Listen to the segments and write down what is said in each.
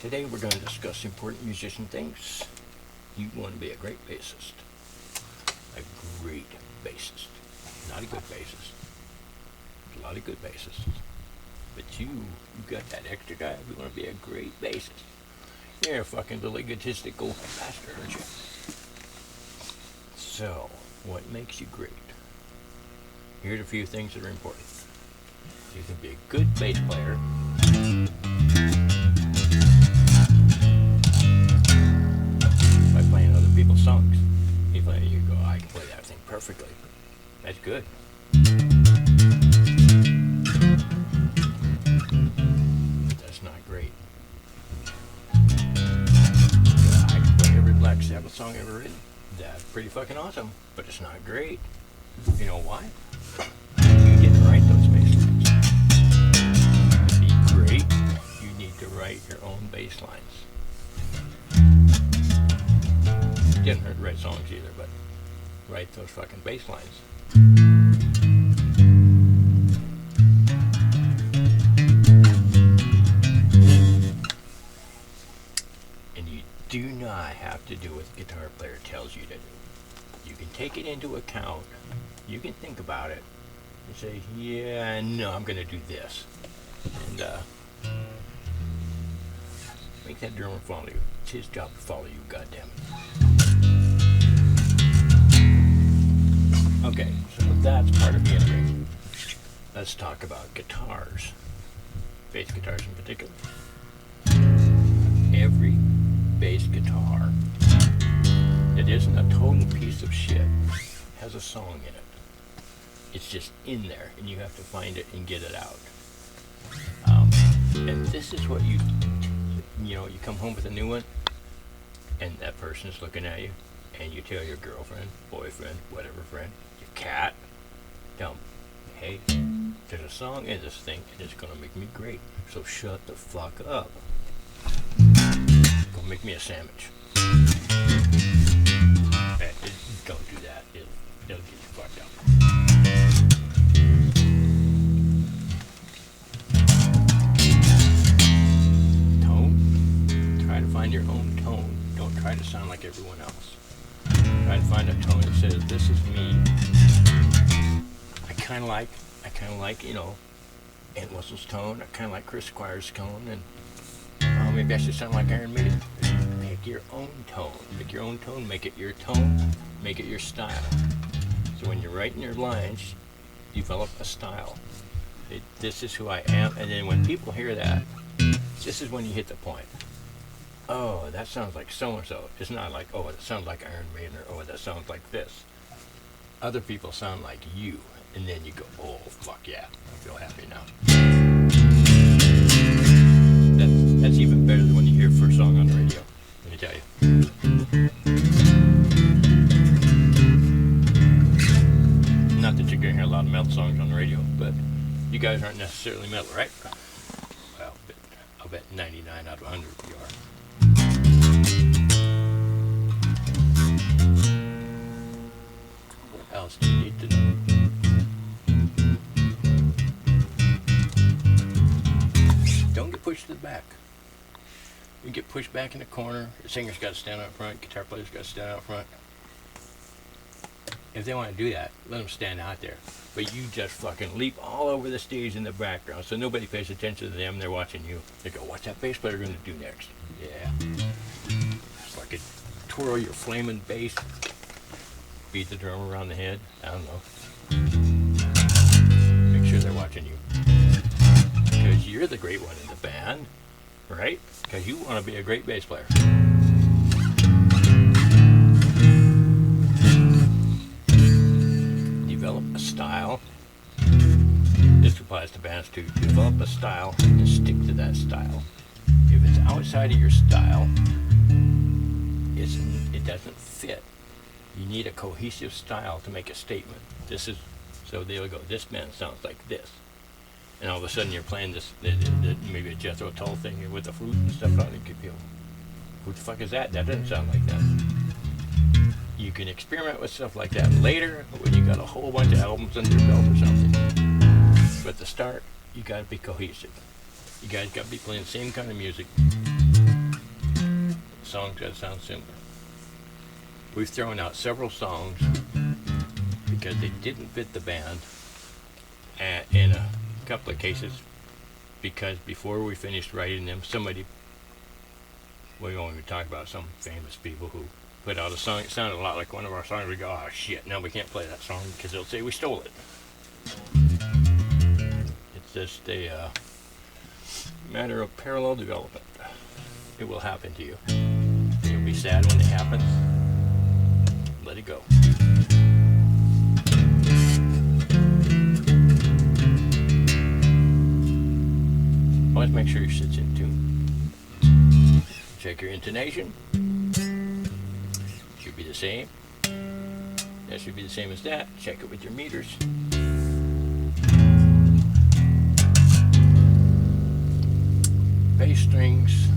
Today we're going to discuss important musician things. You want to be a great bassist. A great bassist. Not a good bassist. There's a lot of good bassists. But you got that extra guy who want to be a great bassist. You're a fucking little egotistical bastard, aren't you? So, what makes you great? Here's a few things that are important. You can be a good bass player. By playing other people's songs. You go, I can play that thing perfectly. That's good. But that's not great. I can play every Black Sabbath song ever written. That's pretty fucking awesome, but it's not great. You know why? You didn't write those bass lines. To be great, you need to write your own bass lines. Didn't write songs either, but write those fucking bass lines. And you do not have to do what the guitar player tells you to do. You can take it into account. You can think about it and say, yeah, no, I'm going to do this. And make that drummer follow you. It's his job to follow you, goddammit. Okay, so that's part of the integration. Let's talk about guitars. Bass guitars in particular. Every bass guitar that isn't a total piece of shit has a song in it. It's just in there, and you have to find it and get it out. And this is what you come home with a new one, and that person is looking at you, and you tell your girlfriend, boyfriend, whatever friend, your cat, tell them, hey, there's a song in this thing, and it's gonna make me great. So shut the fuck up. Go make me a sandwich. Don't do that. It'll get you fucked up. Tone. Try to find your own tone. Don't try to sound like everyone else. Try to find a tone that says, this is me. I kind of like, Aunt Russell's tone. I kind of like Chris Squire's tone. And maybe I should sound like Iron Maiden. Pick your own tone. Pick your own tone. Make it your tone. Make it your style. So when you're writing your lines, develop a style. This is who I am. And then when people hear that, this is when you hit the point. Oh, that sounds like so-and-so. It's not like, oh, it sounds like Iron Maiden, or oh, that sounds like this. Other people sound like you. And then you go, oh, fuck yeah. I feel happy now. That's even better than when you hear first song on the radio. Let me tell you. Not that you're going to hear a lot of metal songs on the radio, but you guys aren't necessarily metal, right? Well, I'll bet 99 out of 100 you are. What else do you need to know? Don't get pushed to the back. You get pushed back in the corner. The singer's got to stand out front. Guitar player's got to stand out front. If they want to do that, let them stand out there. But you just fucking leap all over the stage in the background, so nobody pays attention to them. They're watching you. They go, what's that bass player going to do next? Yeah. It's like a twirl your flaming bass. Beat the drummer around the head. I don't know. Make sure they're watching you. Because you're the great one in the band, right? Because you want to be a great bass player. Develop a style. This applies to bands too. Develop a style and stick to that style. If it's outside of your style, it doesn't fit. You need a cohesive style to make a statement. So they'll go, this band sounds like this. And all of a sudden you're playing this, maybe a Jethro Tull thing with the flute and stuff on it. You could feel, who the fuck is that? That doesn't sound like that. You can experiment with stuff like that later when you got a whole bunch of albums under your belt or something. But at the start, you got to be cohesive. You guys got to be playing the same kind of music, song's got to sound similar. We've thrown out several songs because they didn't fit the band, and in a couple of cases because before we finished writing them, somebody, we won't even talk about some famous people who put out a song, it sounded a lot like one of our songs. We go, oh shit, no, we can't play that song because they'll say we stole it. It's just a matter of parallel development. It will happen to you. You'll be sad when it happens. Let it go. Always make sure your shit's in tune. Check your intonation. Should be the same. That should be the same as that. Check it with your meters. Bass strings.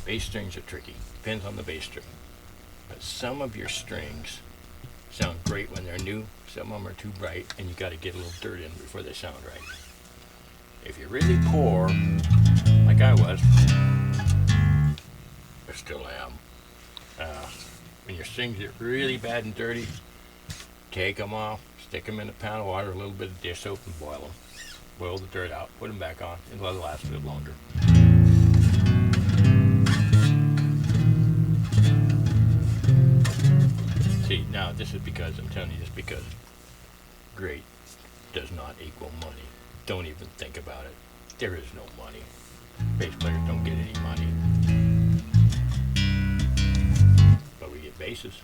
Bass strings are tricky. Depends on the bass string. But some of your strings sound great when they're new. Some of them are too bright, and you got to get a little dirt in before they sound right. If you're really poor, like I was, I still am, when your strings get really bad and dirty, take them off, stick them in a pound of water, a little bit of dish soap, and boil them. Boil the dirt out, put them back on, and let it last a bit longer. See, now this is because, I'm telling you this because great does not equal money. Don't even think about it. There is no money. Bass players don't get any money. But we get basses.